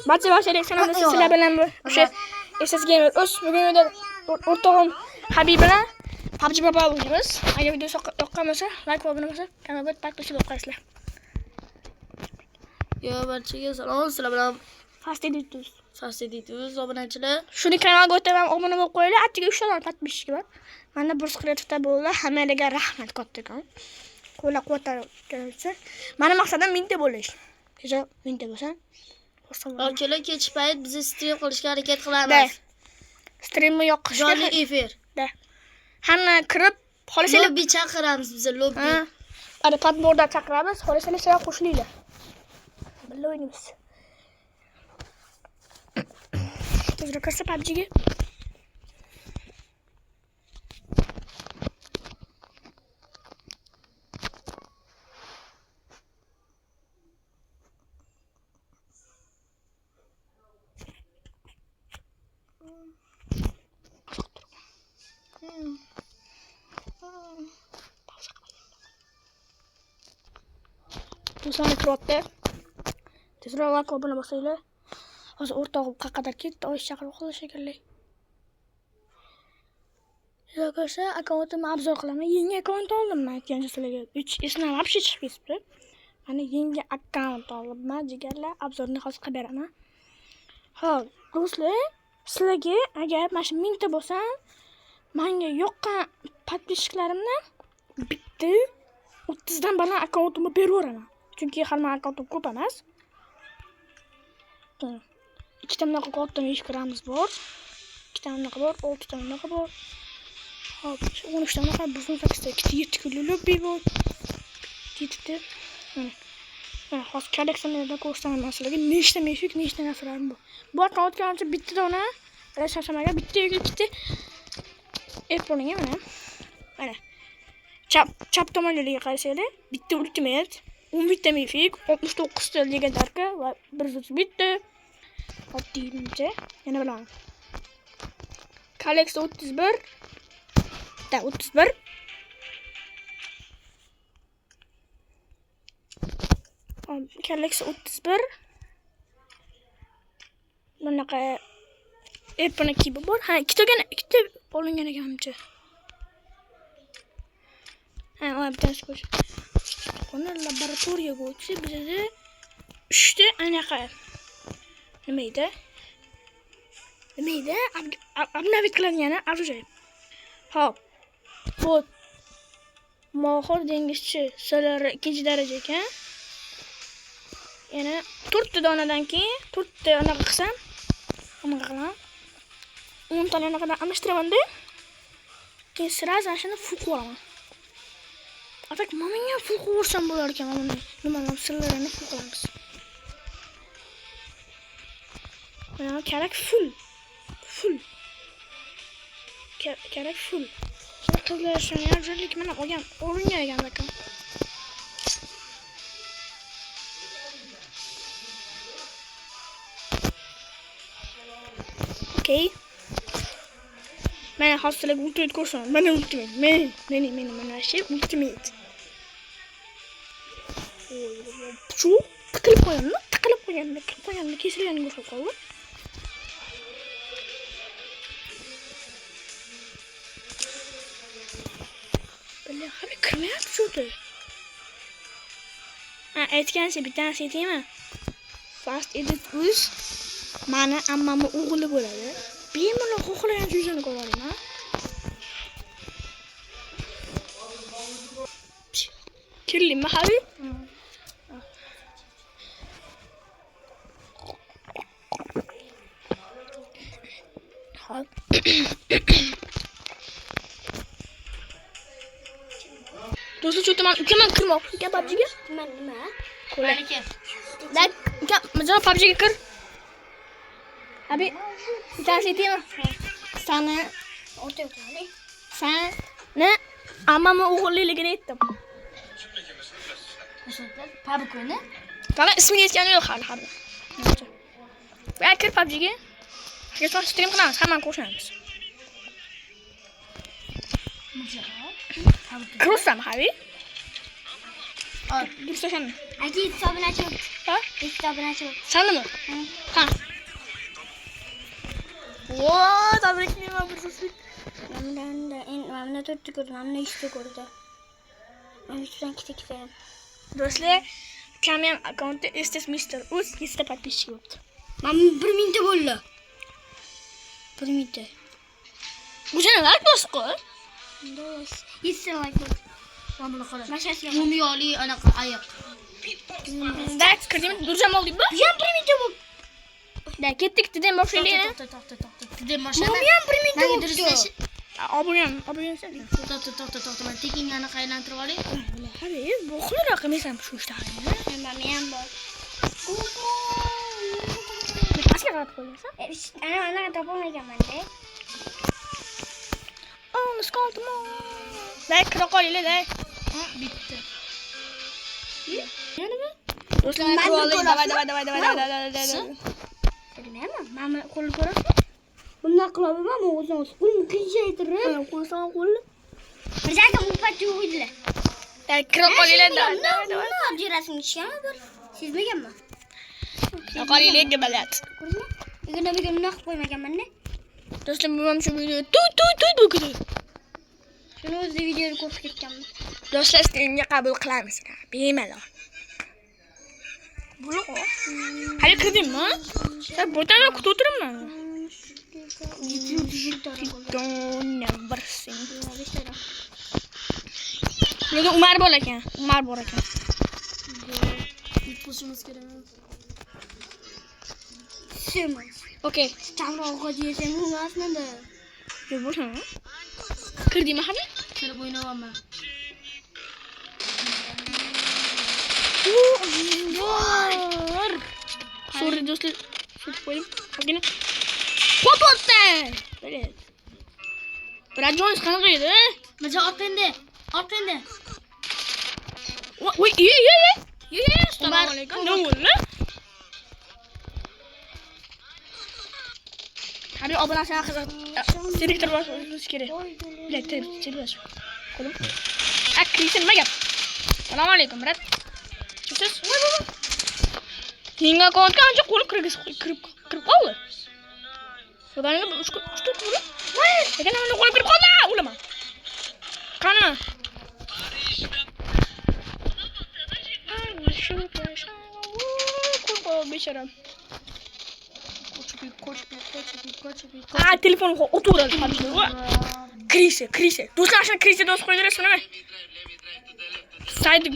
Barcha kanalida sizlar bilan o'sha SS Gamer o'z bugungi o'rtog'im Habib bilan PUBG Mobile o'ynaymiz. Agar video yoqqan bo'lsa, like va obuna bo'lsa, kanalga podpiska bo'lib qo'yasizlar. Yo, barchaga salom, sizlar bilan Fast Editus obunachilar. Shuni kanalga o'taman, obuna bo'lib qo'yinglar. Attiga 3 ta podpiska bor. Mana bursa kreativda bo'ldi. Hammaga rahmat kattakon. Qo'llab-quvvatlayotganlar. Meni maqsadim 1000 ta bo'lish. Kecha 1000 ta bo'lsa, Kelar kech payt biz stream qilishga harakat qilamiz. Streamni yoqishga jonli efir. Da. Hamma kirib, xohlasanglar lobby chaqiramiz biz lobby. Ana podborda chaqiramiz, xohlasanglar sizlar qo'shilinglar. Birga o'ynaymiz. Tezroq kirsa PUBG'ga. Do'stlarni kiryapti. Tezroq like obuna bosinglar. Hozir o'rtog'im qaqadar ketdi, oyish chaqirib qolish shekilli. Yo'qsa, akkauntimni obzor qilaman. Yangi akkaunt oldimman aytgancha sizlarga. 3 esdan вообще chiqib ketibdi. Mana yangi akkaunt olibman, jigarlar. Obzorni hozir qilib beraman. Xo'p, do'stlar, sizlarga agar mana shu 1000 ta bo'lsa, menga yoqqan podpischalarimdan bitta 30 dan baland akkauntimni beraveraman. Chunki hali men akkauntim ko'p emas. Ikkita bunaqa katta mishkiramiz bor. Ikkita bunaqa bor, 6 ta bunaqa bor. Hop, 13 ta bunaqa, 8 ta, 7 kunlik lobby bor. 7 ta. Mana hozir kolleksiyalardan ko'rsataman sizlarga nechta mishik, nechta narsalarim bor. Bu akkauntga ancha bitta dona rashashamaga bitta yoki ikkita Apple'ning mana. Mana. Chap tomonga qarasanglar, bitta ultimate, 11 ta mifik, 69 ta legendarka va 131 ta oddiyimcha. Yana bilaman. Kolleksiya 31. Da 31. Kolleksiya 31. Bunaqa Apple'ning kibi bor. Ha, ikkita olingan ekancha. Ha, o bittasi qo'sh. Uni laboratoriyaga o'tsa, bizda 3 ta anaqa nima edi? Обновить qilingan оружие. Hop. Bu mohir dengizchi silari 2-daraja ekan. Yana 4 ta donadan keyin 4 ta anaqa qilsam, nima qilaman? 10 ta anaqadan almashtiraman-da. Keyin sразу shuni full qolaman. Atak menga full qo'rsam bo'lar ekan mana nimalar sirlarini full qilamiz. Mana kerak full. Kerak full. Qizlar shuni yarjalik mana olgan, o'ringan ekan ekan. Okay. Mana hozirlik ultimate ko'rsam, mana ultimate. Mana shu ultimate. Shu tiqilib qo'yganmi, kesilganini ko'rsam qoldi. Billa hali kirmayapti shuda. Ha, aytgancha bittanasi aytaymi? Fast Editus mana ammamning o'g'li bo'ladi. Bemalol xohlagan joyini ko'ra olaman. Kirlimi Habib? Hop. Do'stlar, cho'taman, ukaman kirmoqchi ekan PUBG'ga. Nima? Qo'lga. Like, uka, mijon PUBG'ga kir. Abi, bittasi aytaymi? Sani o'tayotganlik. Sani ammamning o'g'illigini aytdim. PUBG o'yna? Qani ismiga aytganim yo'q hali. Va kir PUBG'ga. Kecha stream qilamiz, hammani qo'shamiz. Kirsam, Habib. Al. Dursa sen. Aka hisobini ochib. Ha? Hisobini ochib. Sendimi? Ha. Vooo, tabriklayman bir seslik. Mana 4 ko'rdi, mana 3 ko'rdi. Mana 3dan 2 ketadi. Do'stlar, Kamyam akkaunti estes Mr. Uz 100 ta подписчик bo'libdi. Mana 1 mingta bo'ldi. 1 mingta. Bu seni like bosqo? Do'st, 100 ta like bo'ldi. Mana buni qara. Mashasiga. Mumiyoli anaqa ayiq. Dak kirdimi? Durjam oldingmi? Bu ham 1 mingta bo'ldi. Da ketdik dedim boshlaylik. To'xta. Dedim mashina. Bu ham 1 mingta Menga bo'ldi. durustlash. Obunam sen. To'xta. Men tekingani qaylantirib olay. Hadi, bu xil raqam esam shu ishda. Mana ham bor. Pastga qarab qo'yasan. Ana topolmaganman-da. Oh, skoltmo. Dak kira qo'yinglar, dak. Ha, bitti. Yanimi? Do'stlar, Ben de davay. Bilmayman. Mana qo'l ko'rasizmi? Bunday qilaman, o'zim qo'lni qiyshaytirib. Qo'ysan qo'lni. Bizaga mupat yo'qdilar. Dak kira qo'yinglar, davay. Nima jirasini tushganmi bir? Sezmaganman. Qo'yinglar gabalat. Ko'rdingmi? Nima qilib qo'ymaganman-da. Do'stlar, bu ham shu video tu bu. Shuni o'zi videoni ko'rib ketganman. Do'stlar, strimga qabul qilamiz. Bemalol. Buloq. Hali kirdingmi? Sen buradan kutib o'tiribman. Don't barsin. Burada Umar bor ekan. Yutqizishimiz kerak. Semiz. Okey. Chamroqqa yesam emasmanda. Yo'q bo'lsa. Kirdingmi hali? Kirib o'ynayapman. Bor. Sorry do'stlar. Sut qo'ydim. Okey. Popotda. Böyle. Biraz Jones qanaqa edi? Maja orqangda. Voy, ye. Assalomu alaykum. Ne bo'ldi? Hadi obunasini qilib. Selektor bosishimiz kerak. Biletni selektor. Qo'lim. Akrisin nima gap? Assalomu alaykum, brat. Siz? Senga akkauntga ancha qo'lib kirib qoldi. Sodanga 3 qo'lib. Lekin mana qo'lib kirib qoldi. O'lama. Qani? Beşerim. Koç. Telefonu oturalım hadi. Krise. Do'stlar, aşağı krise do'st qo'ydirsizmi? Side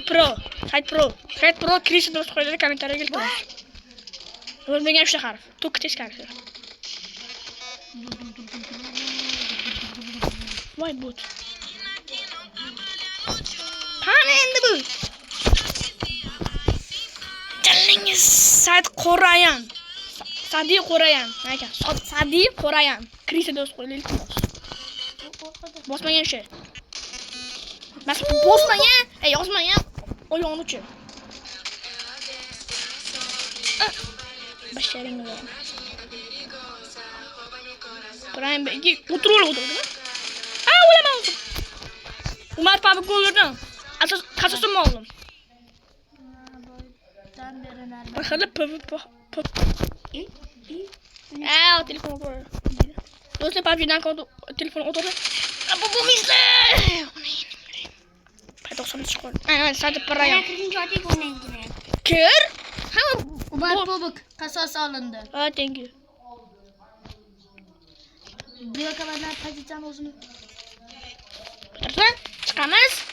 Pro krise do'st qo'ydilar, kommentariyaga iltimos. Bo'lmagan 3 ta harf. Tok teskari. Voy bot. Qani endi bu? Tillingiz Sadi Qorayan. Aka, Sadi Qorayan. Krise do'st qo'ydilar, iltimos. Bosmagan şey. Bosmagan. Yozmagan. Oyog'ini uchi. Başlarım var. Prime Bey oturdu. Ulamam. Umar Pabuk olurdu. Kasasım oldum. Bakalım telefon oturdu. Dolayısıyla PUBG'den telefon oturdu. Bu bizde. P90 çıkıyor. Aynen sadece parayım. Kır. Umar Pabuk kasası alındı. Thank you. Bir kadar kaçacağım uzun. Çıkamaz.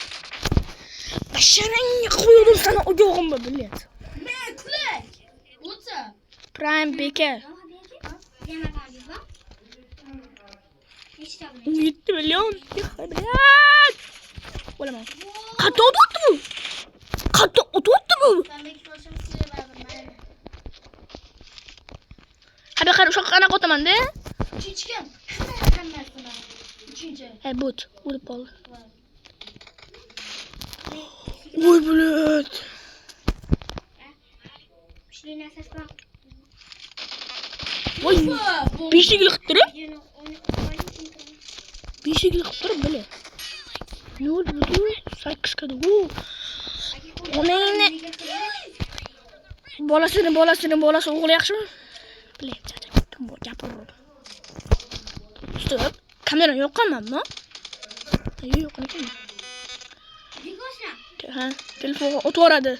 Başarın koyuyorum sana ocağımı bilet. Ne kulak? Uça. Prime Beker. 7 milyon. Olamaz. Katta oturdu mu? Hadi karı uşak kana kotaman de. Çiçken. Üçüncü. But. Vurup ol. Oy bilet. Oy. Bir şey kılıp durup bilet. Ne oldu? Sakız kadı. Momeni. Bolasi o'g'li yaxshimi? Bilay, kim bor gapirib. Stop. Kamera yo'qmanmi? Yo'q, ekan. Ha, telefonga o'tvoradi.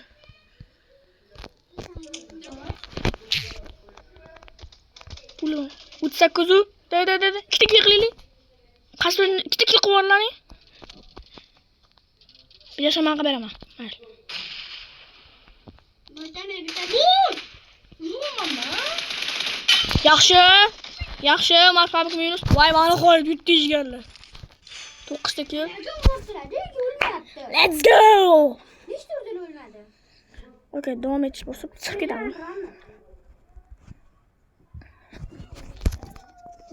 Ulo, 38 da. Ikkita kill qilaylik. Qasdini ikkita kill qilib olani. Bilasam men beraman. Mayli. Yaxshi, marhaba minus. Voy, mana qo'yib yutdi jigarlar. 9 ta kill. Let's go! Okay, davom etish bo'lsa, chiqib ketamiz.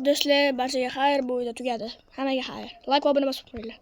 Do'stlar, barchaga xayr, bu video tugadi. Hammaga xayr. Like va obuna bosib qo'yinglar.